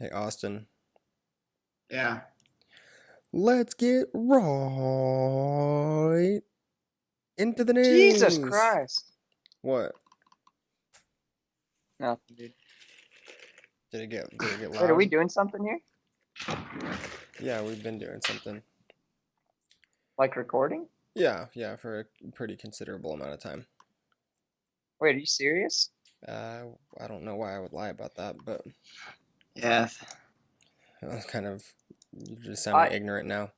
Hey, Austin. Yeah. Let's get right into the Jesus news. Christ. What? Nothing, dude. Did it get Wait, are we loud? doing something here? Yeah, we've been doing something. Like recording? Yeah, for a pretty considerable amount of time. Wait, are you serious? I don't know why I would lie about that, but Yeah. it's kind of, you're just sounding I ignorant now.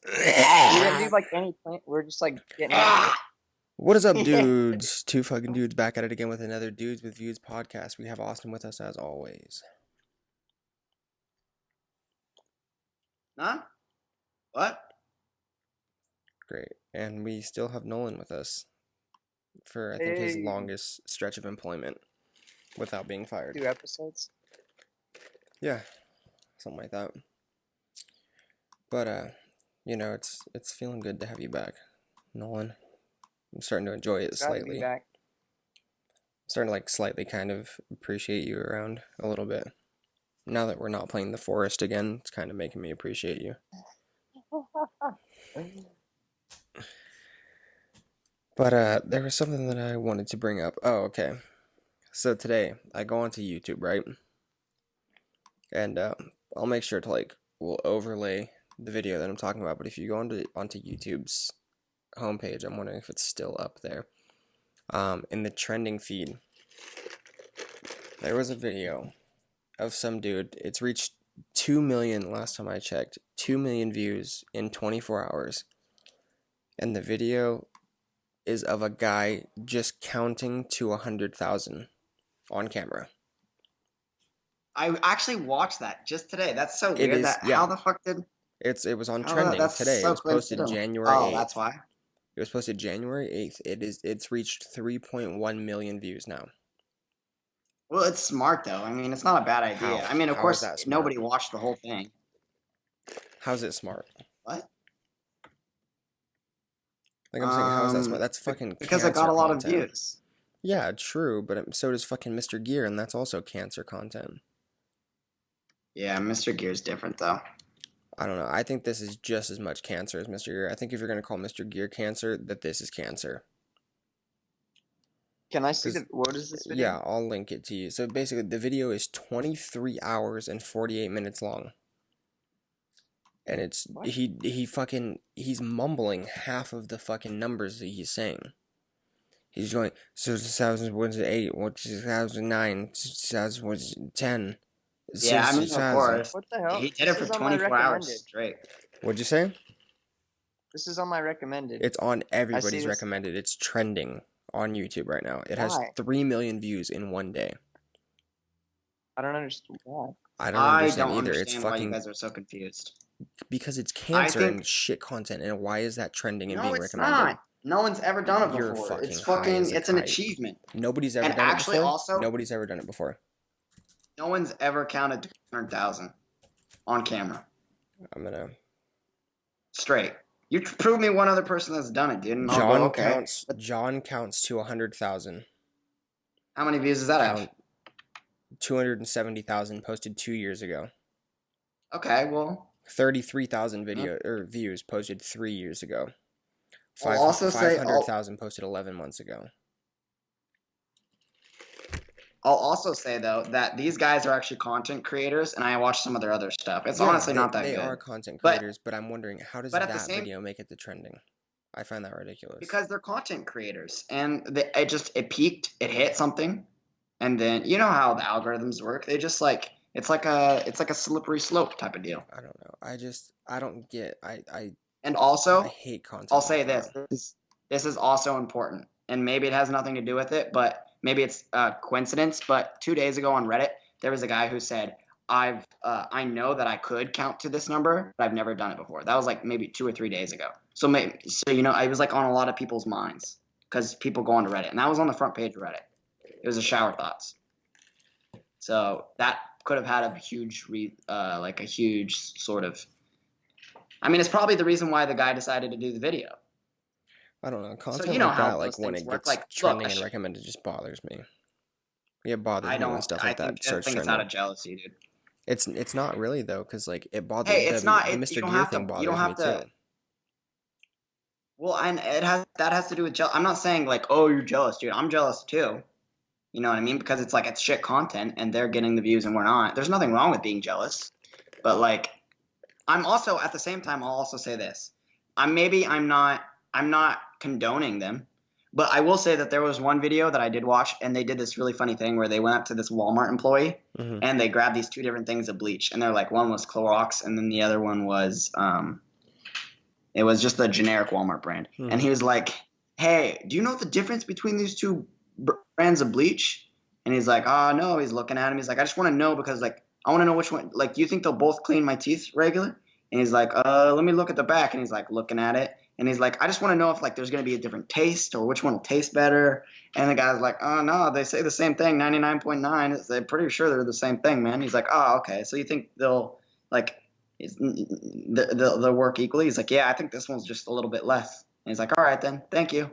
we didn't do like any plan. We're just like getting into What is up, it. dudes? Two fucking dudes back at it again with another Dudes with Views podcast. We have Austin with us as always. Huh? What? Great. And we still have Nolan with us for, I think, his Hey. longest stretch of employment without being fired. 2 episodes. Yeah, something like that. But, you know, it's feeling good to have you back, Nolan. I'm starting to enjoy it Glad to be slightly. back. I'm starting to, like, slightly kind of appreciate you around a little bit. Now that we're not playing the forest again, it's kind of making me appreciate you. But, there was something that I wanted to bring up. Oh, okay. So today, I go onto YouTube, right? And, I'll make sure to, like, we'll overlay the video that I'm talking about. But if you go onto YouTube's homepage, I'm wondering if it's still up there. In the trending feed, there was a video of some dude. It's reached 2 million last time I checked. 2 million views in 24 hours. And the video is of a guy just counting to 100,000 on camera. I actually watched that just today. That's so It weird. is, That yeah. how the fuck did? It was on How trending that's today. It so was posted coincidental. January Oh, 8th. that's why. It was posted January 8th. It's reached 3.1 million views now. Well, it's smart though. I mean, it's not a bad idea. How? I mean, of How is course, that smart? nobody watched the whole thing. How's it smart? What? Like I'm saying, how is that smart? That's fucking Because it cancer got a lot of content. views. Yeah, true, but so does fucking Mr. Gear, and that's also cancer content. Yeah, Mr. Gear's different though. I don't know. I think this is just as much cancer as Mr. Gear. I think if you're gonna call Mr. Gear cancer, that this is cancer. Can I see what is this video? Yeah, I'll link it to you. So basically, the video is 23 hours and 48 minutes long. And it's What? he's mumbling half of the fucking numbers that he's saying. He's going, so 2008, 2009, 2010. Yeah, I mean, of course. What the hell? He did it for This is on my 24 hours recommended. straight. What'd you say? This is on my recommended. It's on everybody's this. recommended. It's trending on YouTube right now. It has Why? 3 million views in one day. I don't understand why. I don't understand don't either. understand It's why fucking you guys are so confused. because it's cancer think- and shit content. And why is that trending and No, being it's recommended? not. No one's ever done it You're before. fucking It's high fucking. as a It's an kite. achievement. Nobody's ever And done actually it before. also- Nobody's ever done it before. No one's ever counted 200,000 on camera I'm gonna. straight. You prove me one other person that's done it, dude. And I'll go, John okay. counts. John counts to 100,000. How many views does that have? Count 270,000 posted 2 years ago. Okay, well, 33,000 views posted 3 years ago. I'll also say 500,000 posted 11 months ago. I'll also say though that these guys are actually content creators, and I watch some of their other stuff. It's honestly not that They good. are content But- creators, but I'm wondering how does but at the that same- video make it to trending? I find that ridiculous. Because they're content creators, and it peaked, it hit something, and then you know how the algorithms work. They just like it's like a slippery slope type of deal. I don't know. I don't get. And also, I hate content. I'll say like that. this is also important, and maybe it has nothing to do with it, but maybe it's a coincidence. But 2 days ago on Reddit, there was a guy who said, I know that I could count to this number, but I've never done it before. That was like maybe 2 or 3 days ago. So you know, I was like on a lot of people's minds because people go onto Reddit, and that was on the front page of Reddit. It was a shower thoughts. So that could have had a huge, like a huge sort of. I mean, it's probably the reason why the guy decided to do the video. I don't know. Content you know like how that, like those when things it work, gets like, look, trending and recommended, just bothers me. It bothers me when stuff like that starts I think it's trending. out of jealousy, dude. It's not really though, because like it bothers Hey, it's not. the You Mr. don't Gear have thing to. You don't bothers me have too. to. Well, and that has to do with I'm not saying like, oh, you're jealous, dude. I'm jealous too. You know what I mean? Because it's like it's shit content, and they're getting the views, and we're not. There's nothing wrong with being jealous, but like, I'm also at the same time. I'll also say this. I'm not condoning them, but I will say that there was one video that I did watch, and they did this really funny thing where they went up to this Walmart employee, Hmm. and they grabbed these two different things of bleach, and they're like, one was Clorox, and then the other one was it was just the generic Walmart brand. Hmm. And he was like, hey, do you know the difference between these two brands of bleach? And he's like, oh, no. He's looking at him. He's like, I just want to know because, like, I want to know which one. Like, do you think they'll both clean my teeth regular? And he's like, let me look at the back. And he's like looking at it. And he's like, I just want to know if like there's going to be a different taste or which one will taste better. And the guy's like, oh, no, they say the same thing, 99.9. They're pretty sure they're the same thing, man. He's like, oh, okay. So you think they'll like they'll work equally? He's like, yeah, I think this one's just a little bit less. And he's like, all right, then. Thank you.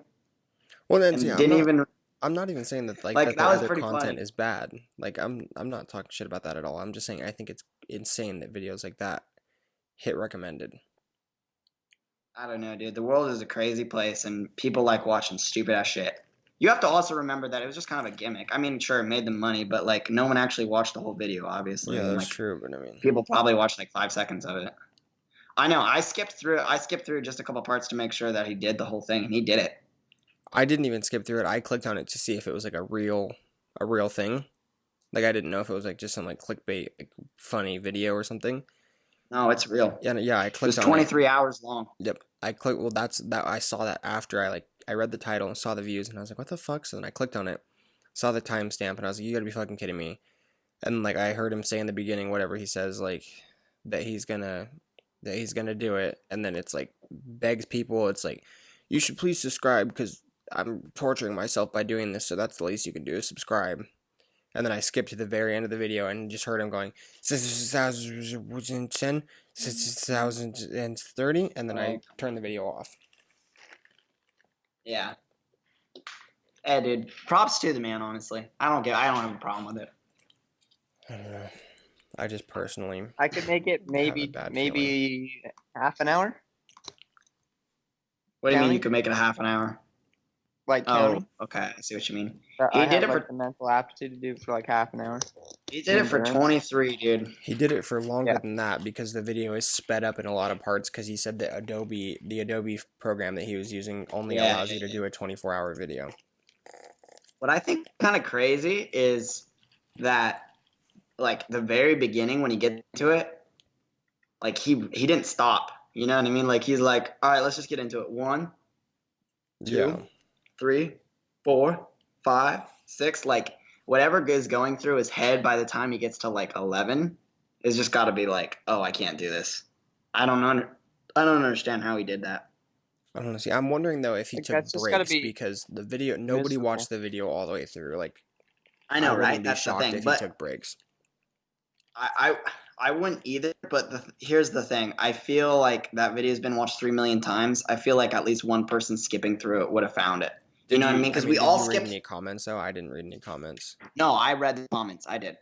Well, then, And yeah, didn't even I'm not even saying that like like that that their was other pretty content funny. is bad. Like I'm not talking shit about that at all. I'm just saying I think it's insane that videos like that hit recommended. I don't know, dude. The world is a crazy place, and people like watching stupid ass shit. You have to also remember that it was just kind of a gimmick. I mean, sure, it made them money, but like no one actually watched the whole video, obviously. Yeah, And that's like true, but I mean, people probably watched like 5 seconds of it. I know. I skipped through just a couple parts to make sure that he did the whole thing, and he did it. I didn't even skip through it. I clicked on it to see if it was like a real thing. Like I didn't know if it was like just some like clickbait like, funny video or something. No, it's real. Yeah, I It was clicked on it. 23 hours long. Yep. I clicked. Well, that's that. I saw that after I read the title and saw the views, and I was like, "What the fuck?" So then I clicked on it, saw the timestamp, and I was like, "You gotta be fucking kidding me!" And like I heard him say in the beginning, whatever he says, like that he's gonna do it, and then it's like begs people. It's like you should please subscribe because I'm torturing myself by doing this, so that's the least you can do is subscribe. And then I skipped to the very end of the video and just heard him going 6,010, 6,030, and then I turned the video off. Yeah. Hey, dude. Props to the man. Honestly, I don't have a problem with it. I don't know. I just personally. I could make it maybe half an hour. What do you mean Counting? you could make it a half an hour? Like Oh, counting. okay. I see what you mean. He He did it like for the mental aptitude to do it for like half an hour. he did it for Endurance. 23, dude. He did it for longer Yeah. than that because the video is sped up in a lot of parts because he said that the Adobe program that he was using only Yeah, allows you to do a 24-hour video. What I think kind of crazy is that like the very beginning when he gets to it, like he didn't stop. You know what I mean? Like he's like, all right, let's just get into it. 1, 2, Yeah. 3, 4, 5, 6. Like whatever is going through his head by the time he gets to like 11 is just got to be like, oh, I can't do this. I don't understand how he did that. I don't know. See, I'm wondering though if he Like, took that's just gotta breaks be because the video nobody miserable. watched the video all the way through. Like I know, wouldn't right? be That's the shocked thing. if he But took breaks. I wouldn't either, but here's the thing. I feel like that video's been watched 3 million times. I feel like at least one person skipping through it would have found it. You know what I mean? Because we all did you read skipped. any comments though? I didn't read any comments. No, I read the comments. I did.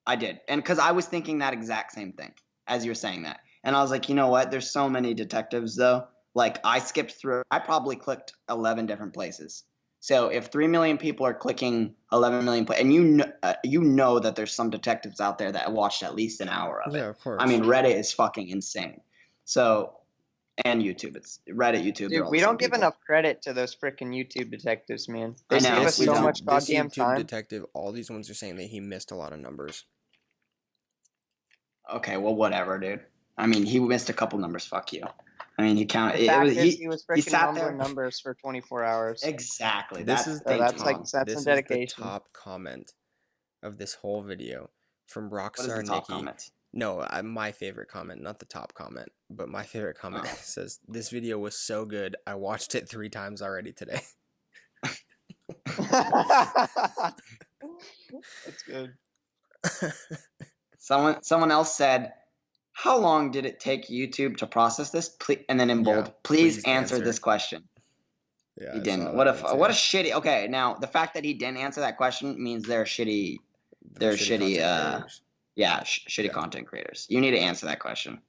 And because I was thinking that exact same thing as you were saying that. And I was like, you know what? There's so many detectives though. Like I skipped through. I probably clicked 11 different places. So if 3 million people are clicking 11 million, and you know that there's some detectives out there that watched at least an hour of it. Yeah, of course. I mean, Reddit is fucking insane. So, and YouTube, it's Reddit, YouTube. Dude, we don't give enough credit to those freaking YouTube detectives, man. They I know, save us we so don't. much This goddamn YouTube time. detective, all these ones are saying that he missed a lot of numbers. Okay, well, whatever, dude. I mean, he missed a couple numbers. Fuck you. I mean, he counted. The It fact was is, he was freaking sat there. mumbling numbers for 24 hours. Exactly. This That's is the the thing. that's top. like- that's This some is dedication. the top comment of this whole video from What is Rockstar the top Nikki. comment? No, my favorite comment, not the top comment, but my favorite comment Oh. says, "This video was so good, I watched it 3 times already today." That's good. Someone else said, "How long did it take YouTube to process this?" Please, and then in bold, Yeah, please please answer answer. this question. Yeah, He I didn't. saw What that a one too. shitty. Okay, now the fact that he didn't answer that question means they're shitty. They're They're shitty. content creators. Yeah, shitty content creators. You need to answer that question.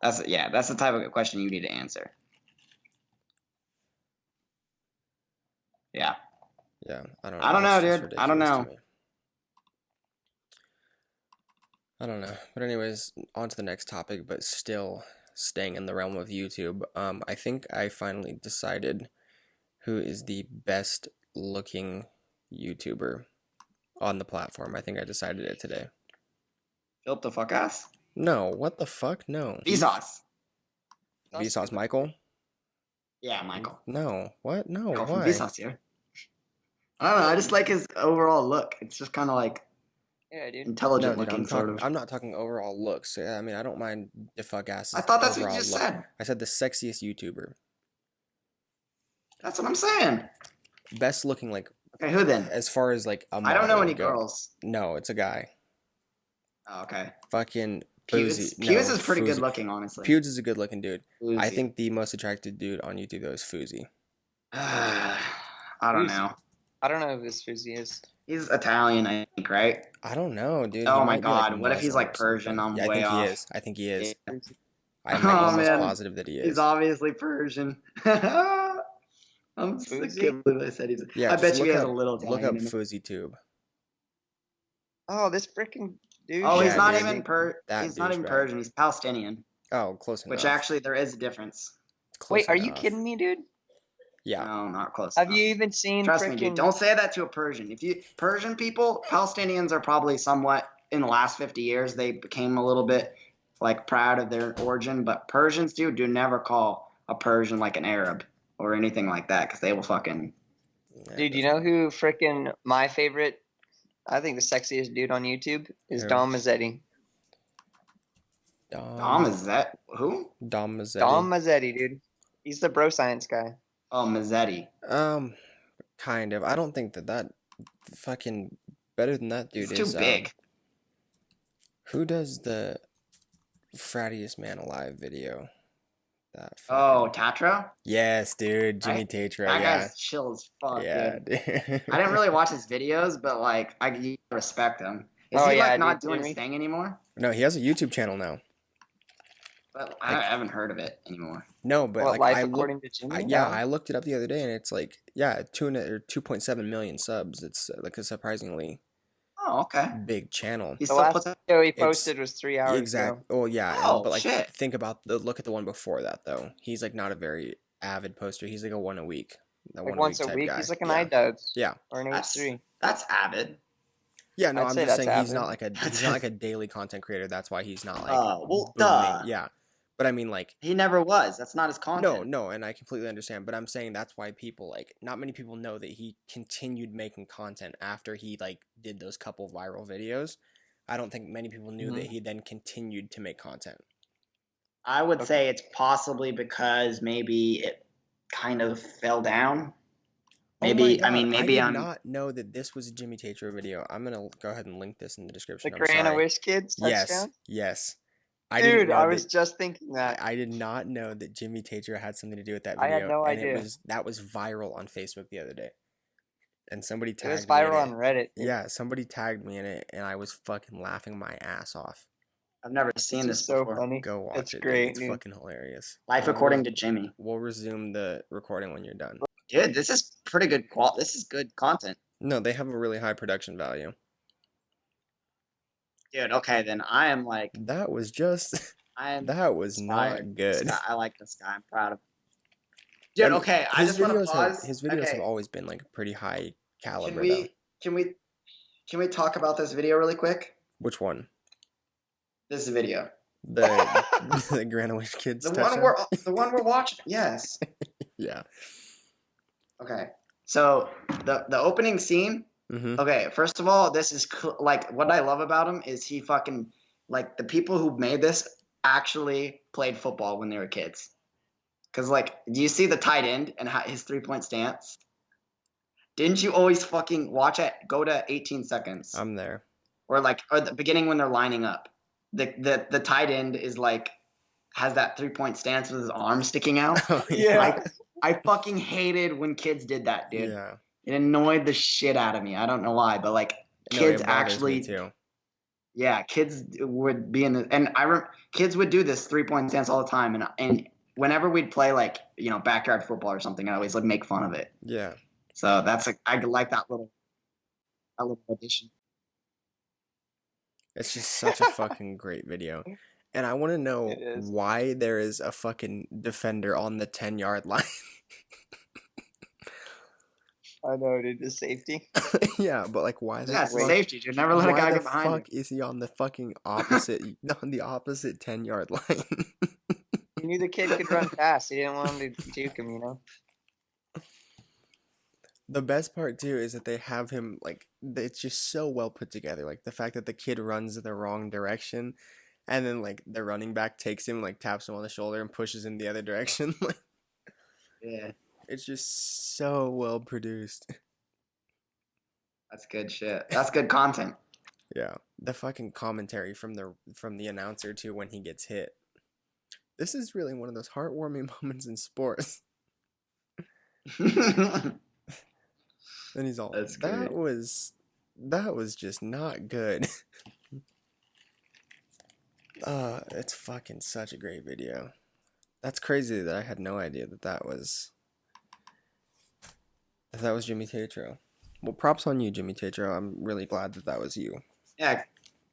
That's the type of question you need to answer. Yeah. Yeah, I don't know. I don't That's know, just dude. I don't ridiculous to know. me. I don't know. But anyways, on to the next topic, but still staying in the realm of YouTube. I think I finally decided who is the best looking YouTuber on the platform. I think I decided it today. Philip the fuck ass. No, what the fuck? No. Vsauce. Vsauce Michael? Yeah, Michael. No. What? No, Michael from why? Vsauce here. I don't know. I just like his overall look. It's just kind of like Yeah, dude. intelligent No, dude, looking, sort of. I'm not talking overall looks. I mean, I don't mind the fuck asses. I thought that's what you overall just look. said. I said the sexiest YouTuber. That's what I'm saying. Best looking, like, Okay, who then? as far as like a I don't know model any would go. girls. No, it's a guy. Oh, okay. Fucking Pewds. Fousey. Pewds No, is pretty good Fousey. looking, honestly. Pewds is a good looking dude. I Fousey. think the most attractive dude on YouTube though is Fousey. I don't know. I don't know who this Fuzzy is. He's Italian, I think, right? I don't know, dude. Oh He my might be, like, God, what if he's, Muslim like, or Persian? something. I'm Yeah, I way think off. he is. I think he is. Yeah. I'm Oh, almost man. positive that he is. He's obviously Persian. I'm sick. I can't believe I said he's. Yeah, I just bet you look he has up- a little Look up Italian in him. Fousey Tube. Oh, this freaking dude. Oh, he's Yeah, not dude. even He's not even douchebag. Persian. He's Palestinian. Oh, close enough. Which actually, there is a difference. Close Wait, are you enough. kidding me, dude? Yeah. No, not close. Have enough. you even seen Trust freaking... me, dude. Don't say that to a Persian. Persian people, Palestinians are probably somewhat in the last 50 years. They became a little bit like proud of their origin, but Persians, dude, do never call a Persian like an Arab or anything like that because they will fucking. Yeah, Dude, you know who freaking my favorite, I think the sexiest dude on YouTube is Who? Dom Mazzetti. Dom is that who? Dom Mazzetti. Dom Mazzetti, dude. He's the bro science guy. Oh, Mazzetti. Kind of. I don't think that fucking better than that dude He's is. too big. Who does the frattiest man alive video? That Oh, fucking... Tatra? Yes, dude. Jimmy Right? Tatro. That Yeah. guy's chill as fuck, Yeah, dude. dude. I didn't really watch his videos, but like you respect him. Is Oh, he yeah, like not dude, doing Jimmy. his thing anymore? No, he has a YouTube channel now. But I haven't heard of it anymore. No, but What, like life I according to Jimmy? yeah, No. I looked it up the other day, and it's like 2.7 million subs. It's like a surprisingly Oh, okay. big channel. He The still last puts it. video he It's- posted was 3 hours Exact. ago. Oh yeah, Oh, but like shit. think about look at the one before that though. He's like not a very avid poster. He's like a one a week. Like once a type week. guy. He's like an yeah. iDuds. Yeah. Or an That's- H3. That's avid. Yeah, no, I'd I'm say just that's saying he's avid. not like a daily content creator. That's why he's not like Well, booming. duh. Yeah. But I mean like He never was. That's not his content. no, and I completely understand, but I'm saying that's why people like not many people know that he continued making content after he like did those couple viral videos. I don't think many people knew that he then continued to make content. I would say it's possibly because maybe it kind of fell down. Maybe Oh my God, maybe I I'm did not know that this was a Jimmy Tatro video. I'm gonna go ahead and link this in the description. The I'm Grana sorry. Wish Kids Yes, touchdown? yes. I didn't Dude, know I was that- just thinking that. I did not know that Jimmy Tatro had something to do with that I video. had no and idea. that was viral on Facebook the other day. And somebody It tagged was me in viral it. on Reddit. dude. Yeah, somebody tagged me in it, and I was fucking laughing my ass off. I've never seen It's this so before. funny. Go watch It's it. great, Dude. It's dude. fucking hilarious. Life according to Jimmy. We'll resume the recording when you're done. Dude, this is pretty good quality. This is good content. No, they have a really high production value. Dude, okay, then I am like That was just that was inspired. not good. I like this guy. I'm proud of him. Dude, And okay, I his just want to videos pause. his videos okay, have always been like pretty high can caliber though. we talk about this video really quick? Which one? This video. The the Granowish Kids The touchdown? one we're watching. Yes. Yeah. Okay. So the opening scene. Mm-hmm. Okay, first of all, this is like what I love about him is he fucking like the people who made this actually played football when they were kids. Cause like, do you see the tight end and his 3-point stance? Didn't you always fucking watch it? Go to 18 seconds, I'm there. or the beginning when they're lining up. The tight end is like has that 3-point stance with his arm sticking out. Oh, Yeah. I fucking hated when kids did that, dude. Yeah. It annoyed the shit out of me. I don't know why, but like No, kids it bothers me actually, too. Yeah, kids would be in the, and kids would do this 3-point stance all the time, and whenever we'd play like backyard football or something, I always like make fun of it. Yeah. So that's like I like that little addition. It's just such a fucking great video. And I want to know It is. why there is a fucking defender on the 10-yard line. I know, dude. The safety. Yeah, but like why Yeah, it's fuck, safety, dude. Never let a why guy the get behind fuck is he on the fucking opposite on the opposite 10-yard line? He knew the kid could run fast. He didn't want him to juke him, you know? The best part too is that they have him like it's just so well put together. Like the fact that the kid runs the wrong direction and then like the running back takes him, like taps him on the shoulder and pushes him the other direction. Like Yeah, it's just so well produced. that's good shit. That's good content. Yeah. The fucking commentary from the announcer too when he gets hit. This is really one of those heartwarming moments in sports. And he's all, That's that great. was just not good. It's fucking such a great video. That's crazy that I had no idea that was Jimmy Tatro. Well, props on you, Jimmy Tatro. I'm really glad that was you. Yeah,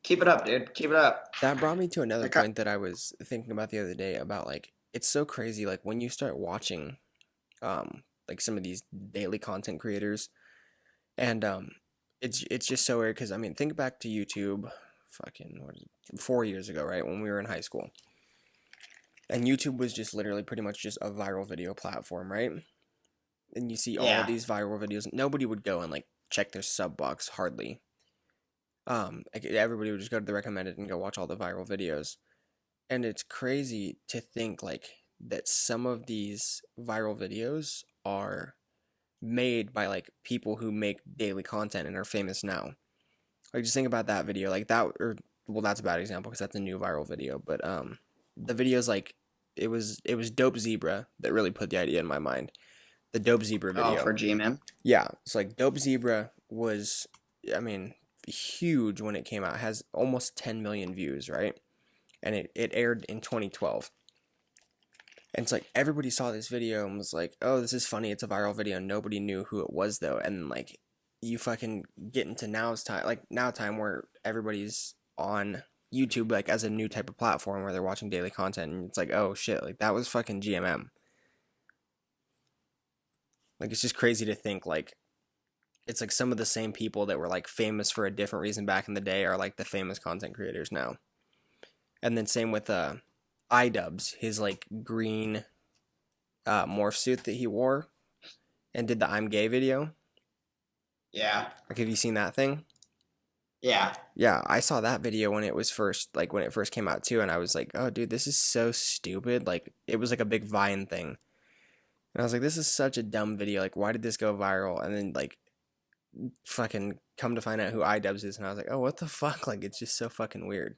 keep it up, dude. Keep it up. That brought me to another Okay. point that I was thinking about the other day about like it's so crazy like when you start watching like some of these daily content creators and it's just so weird because I mean think back to YouTube fucking 4 years ago, right, when we were in high school. And YouTube was just literally pretty much just a viral video platform, right? And you see all Yeah. of these viral videos. Nobody would go and like check their sub box hardly. Like everybody would just go to the recommended and go watch all the viral videos. And it's crazy to think like that some of these viral videos are made by like people who make daily content and are famous now. Like just think about that video, like that, or well, that's a bad example because that's a new viral video. But the videos like it was Dope Zebra that really put the idea in my mind. The Dope Zebra video. Oh, for G-Man. Yeah, it's like Dope Zebra was, I mean, huge when it came out. It has almost 10 million views, right? And it aired in 2012. And it's like everybody saw this video and was like, "Oh, this is funny. It's a viral video." Nobody knew who it was though. And like you fucking get into now time where everybody's on YouTube like as a new type of platform where they're watching daily content and it's like, "Oh shit, like that was fucking GMM." Like it's just crazy to think like it's like some of the same people that were like famous for a different reason back in the day are like the famous content creators now. And then same with iDubbbz, his like green morph suit that he wore and did the I'm gay video. Yeah. Like have you seen that thing? Yeah. Yeah, I saw that video when it first came out too, and I was like, "Oh dude, this is so stupid." Like it was like a big Vine thing. And I was like, "This is such a dumb video. Like why did this go viral?" And then like fucking come to find out who iDubbbz is and I was like, "Oh, what the fuck?" Like it's just so fucking weird.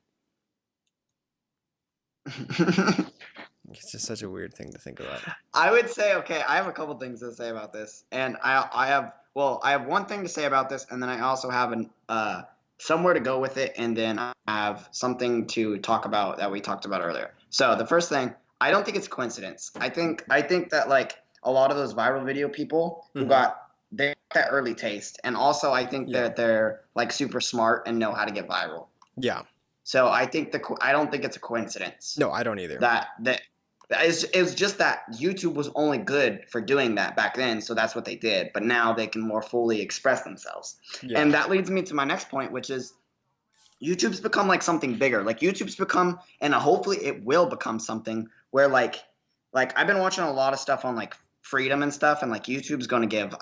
It's just such a weird thing to think about. I would say, okay, I have a couple things to say about this, and I have one thing to say about this, and then I also have somewhere to go with it, and then I have something to talk about that we talked about earlier. So the first thing, I don't think it's coincidence. I think that like a lot of those viral video people who they got that early taste, and also I think that they're like super smart and know how to get viral. Yeah. So I don't think it's a coincidence. No, I don't either. It was just that YouTube was only good for doing that back then, so that's what they did. But now they can more fully express themselves. Yeah. And that leads me to my next point, which is YouTube's become like something bigger. Like YouTube's become, and hopefully it will become something where like I've been watching a lot of stuff on like freedom and stuff, and like YouTube's going to give,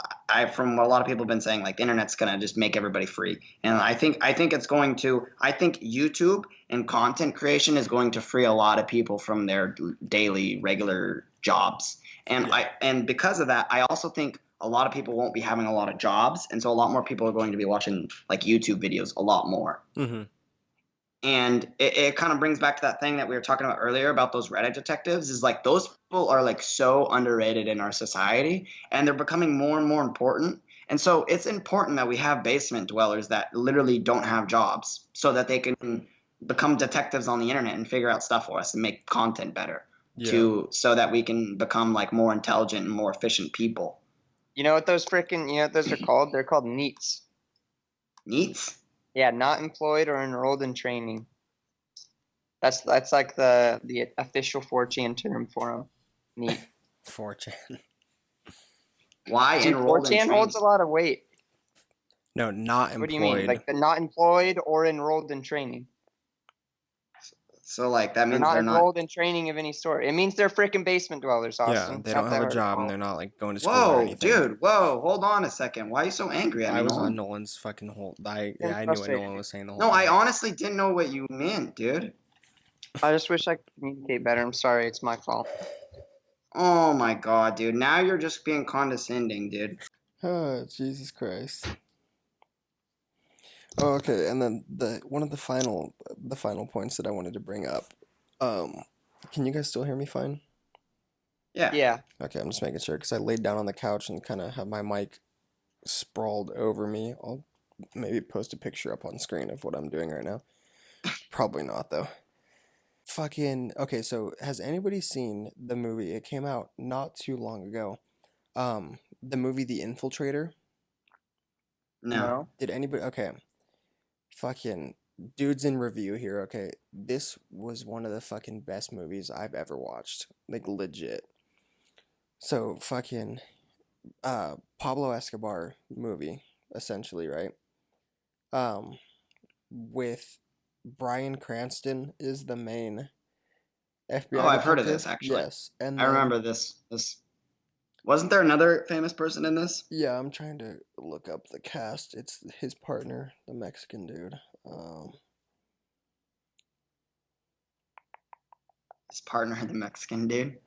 from what a lot of people have been saying, like the internet's going to just make everybody free. And I think YouTube and content creation is going to free a lot of people from their daily regular jobs. And and because of that, I also think a lot of people won't be having a lot of jobs, and so a lot more people are going to be watching like YouTube videos a lot more. Mm-hmm. And it kind of brings back to that thing that we were talking about earlier about those Reddit detectives, is like those people are like so underrated in our society, and they're becoming more and more important. And so it's important that we have basement dwellers that literally don't have jobs so that they can become detectives on the internet and figure out stuff for us and make content better Yeah. so that we can become like more intelligent and more efficient people. You know what those are called? They're called NEETs. Neats? Yeah, not employed or enrolled in training. That's like the official 4chan term for them. NEET. 4chan. Why Dude, enrolled in 4chan training? holds a lot of weight. No, not employed. What do you mean? Like they're not employed or enrolled in training. So like that They're means not they're not. enrolled in training of any sort. It means they're freaking basement dwellers, Yeah, Austin. they It's don't not have that a hard to job and follow. they're not like going to school or Whoa, anything. dude! Whoa, hold on a second. Why are you so angry at me, I was Nolan? on Nolan's fucking whole. I I'm knew what frustrated. Nolan was saying the whole No, I time. honestly didn't know what you meant, dude. I just wish I could communicate better. I'm sorry, it's my fault. Oh my god, dude! Now you're just being condescending, dude. Oh, Jesus Christ. Oh, okay, and then one of the final points that I wanted to bring up. Can you guys still hear me fine? Yeah. Yeah. Okay, I'm just making sure because I laid down on the couch and kind of have my mic sprawled over me. I'll maybe post a picture up on screen of what I'm doing right now. Probably not though. Fucking okay, so has anybody seen the movie? It came out not too long ago. The movie The Infiltrator. No. Did anybody? Okay. Fucking dudes in review here. Okay, this was one of the fucking best movies I've ever watched. Like legit. So fucking Pablo Escobar movie essentially, right? With Bryan Cranston is the main FBI Oh, I've heard of detective. this actually. Yes, and I then remember this. Wasn't there another famous person in this? yeah, I'm trying to look up the cast. It's his partner, the Mexican dude. His partner, the Mexican dude.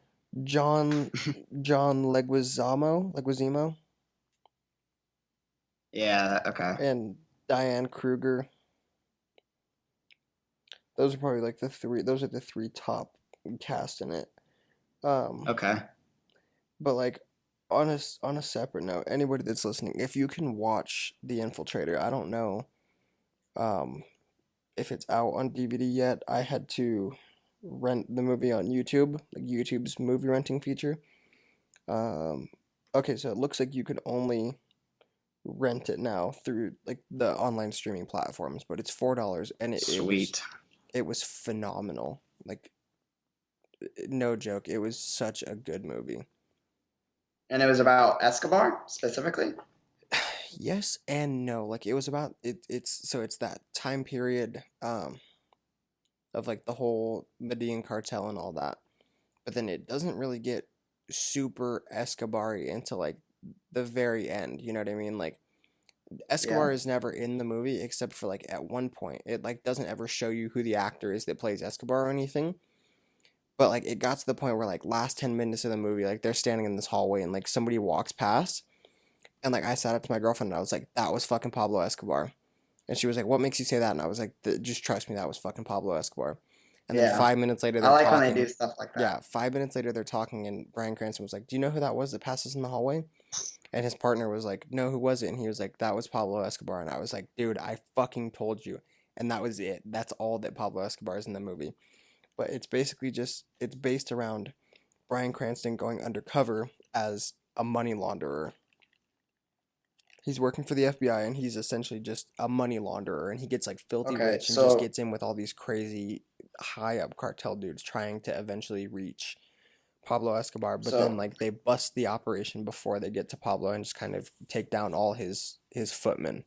John Leguizamo, Yeah. Okay. and Diane Kruger. Those are probably like the three. Those are the three top cast in it. Okay. But like on a separate note, anybody that's listening, if you can watch The Infiltrator, I don't know, if it's out on DVD yet. I had to rent the movie on YouTube, like YouTube's movie renting feature. Okay, so it looks like you could only rent it now through like the online streaming platforms, but it's $4 and Sweet. it was phenomenal. Like no joke, it was such a good movie. And it was about Escobar specifically? Yes and no. Like it was about it's that time period of like the whole Medellin cartel and all that. But then it doesn't really get super Escobar-y until like the very end, you know what I mean? Like Escobar is never in the movie except for like at one point. It like doesn't ever show you who the actor is that plays Escobar or anything. But like it got to the point where like last 10 minutes of the movie, like they're standing in this hallway and like somebody walks past and like I sat up to my girlfriend and I was like, that was fucking Pablo Escobar. And she was like, what makes you say that? And I was like, just trust me, that was fucking Pablo Escobar. And then 5 minutes later they're I like talking. when they do stuff like that. Yeah, 5 minutes later they're talking and Bryan Cranston was like, do you know who that was that passes in the hallway? And his partner was like, no, who was it? And he was like, that was Pablo Escobar. And I was like, dude, I fucking told you. And that was it. That's all that Pablo Escobar is in the movie. But it's basically it's based around Bryan Cranston going undercover as a money launderer. He's working for the FBI and he's essentially just a money launderer and he gets like filthy rich and just gets in with all these crazy high up cartel dudes trying to eventually reach Pablo Escobar, but then like they bust the operation before they get to Pablo and just kind of take down all his footmen.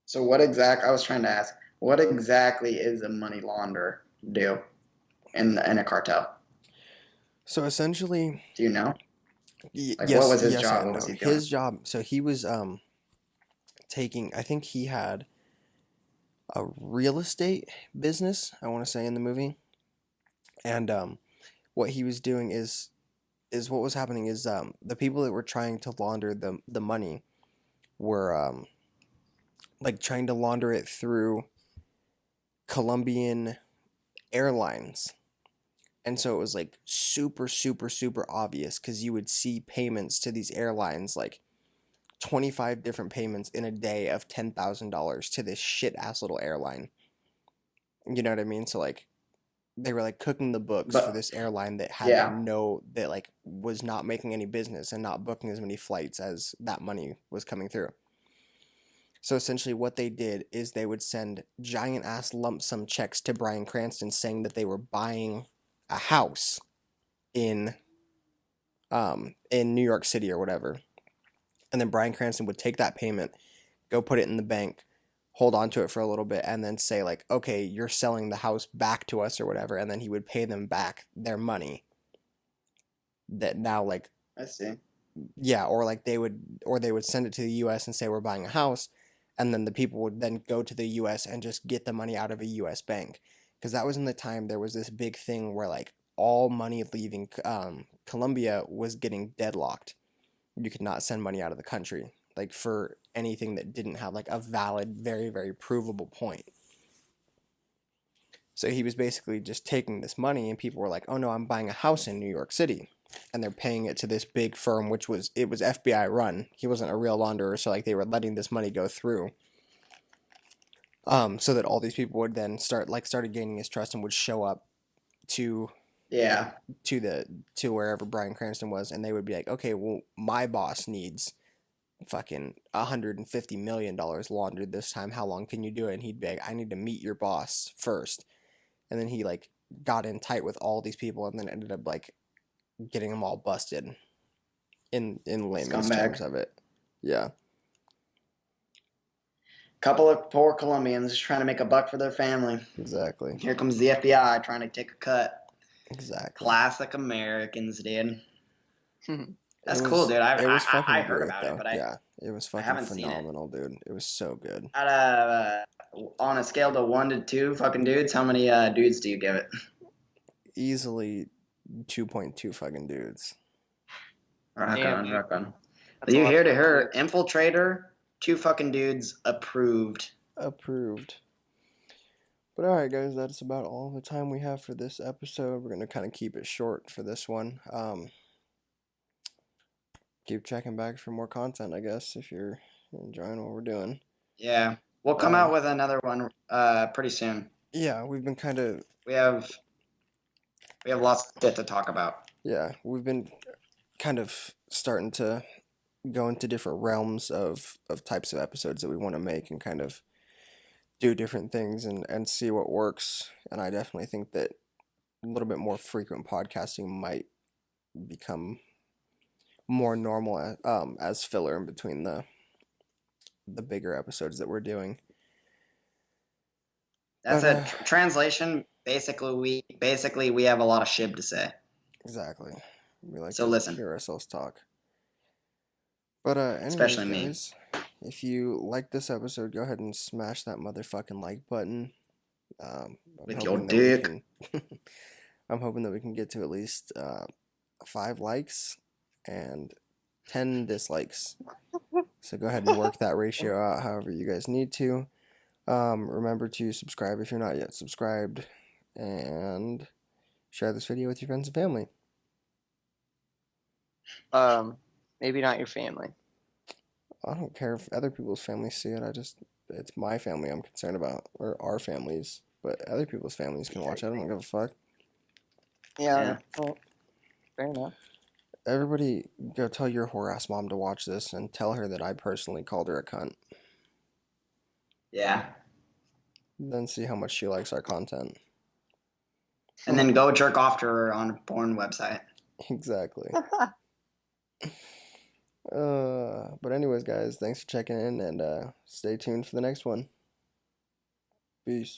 So I was trying to ask, what exactly is a money launderer do in a cartel? So essentially, do you know? Yes, what was his yes, job? I What know. was he doing? His job, so he was taking, I think he had a real estate business, I want to say in the movie. And what he was doing is what was happening is the people that were trying to launder the money were like trying to launder it through Colombian Airlines. And so it was like super, super, super obvious because you would see payments to these airlines, like 25 different payments in a day of $10,000 to this shit ass little airline. You know what I mean? So like they were like cooking the books for But this airline that had yeah, no, that like was not making any business and not booking as many flights as that money was coming through. So essentially what they did is they would send giant ass lump sum checks to Bryan Cranston saying that they were buying a house in New York City or whatever. And then Bryan Cranston would take that payment, go put it in the bank, hold on to it for a little bit, and then say like, okay, you're selling the house back to us or whatever, and then he would pay them back their money that now like, I see. yeah, or like they would send it to the US and say we're buying a house, and then the people would then go to the US and just get the money out of a US bank. Because that was in the time there was this big thing where like all money leaving Colombia was getting deadlocked. You could not send money out of the country, like for anything that didn't have like a valid, very, very provable point. So he was basically just taking this money, and people were like, "Oh no, I'm buying a house in New York City," and they're paying it to this big firm, which was FBI run. He wasn't a real launderer, so like they were letting this money go through, so that all these people would then started gaining his trust and would show up to Yeah, to wherever Bryan Cranston was, and they would be like, "Okay, well, my boss needs fucking $150 million laundered this time. How long can you do it?" And he'd be like, "I need to meet your boss first." And then he like got in tight with all these people, and then ended up like getting them all busted in layman's terms scumbag. of it. Yeah, Couple of poor Colombians just trying to make a buck for their family. exactly, Here comes the FBI trying to take a cut. exactly. Classic Americans, dude. That's It cool, was dude. it was I fucking heard great about it, though. but Yeah, it was I fucking haven't seen it. phenomenal, dude. It was so good. Out of on a scale to 1 to 2, fucking dudes, how many dudes do you give it? Easily 2.2 fucking dudes. Rock Damn, on, dude. rock on. That's a You lot hear of to fucking her, dudes. infiltrator, 2 fucking dudes approved. Approved. But alright guys, that's about all the time we have for this episode. We're gonna kind of keep it short for this one. Keep checking back for more content, I guess, if you're enjoying what we're doing. Yeah, we'll come out with another one pretty soon. Yeah, we've been kind of We have lots of shit to talk about. yeah, we've been kind of starting to go into different realms of types of episodes that we want to make and kind of do different things and see what works. And I definitely think that a little bit more frequent podcasting might become more normal as filler in between the bigger episodes that we're doing. That's But a translation. Basically we have a lot of shib to say. exactly. We like So to listen. hear ourselves talk. But anyways, Especially me. guys, if you like this episode, go ahead and smash that motherfucking like button. I'm With your hoping that we dick. can I'm hoping that we can get to at least 5 likes and 10 dislikes. So go ahead and work that ratio out however you guys need to. Remember to subscribe if you're not yet subscribed, and share this video with your friends and family. Maybe not your family. I don't care if other people's families see it. It's my family I'm concerned about, or our families. But other people's families can watch it. I don't give a fuck. Yeah. Well, fair enough. Everybody go tell your whore ass mom to watch this and tell her that I personally called her a cunt. Yeah. Then see how much she likes our content. And then go jerk off to her on a porn website. Exactly. But anyways, guys, thanks for checking in, and stay tuned for the next one. Peace.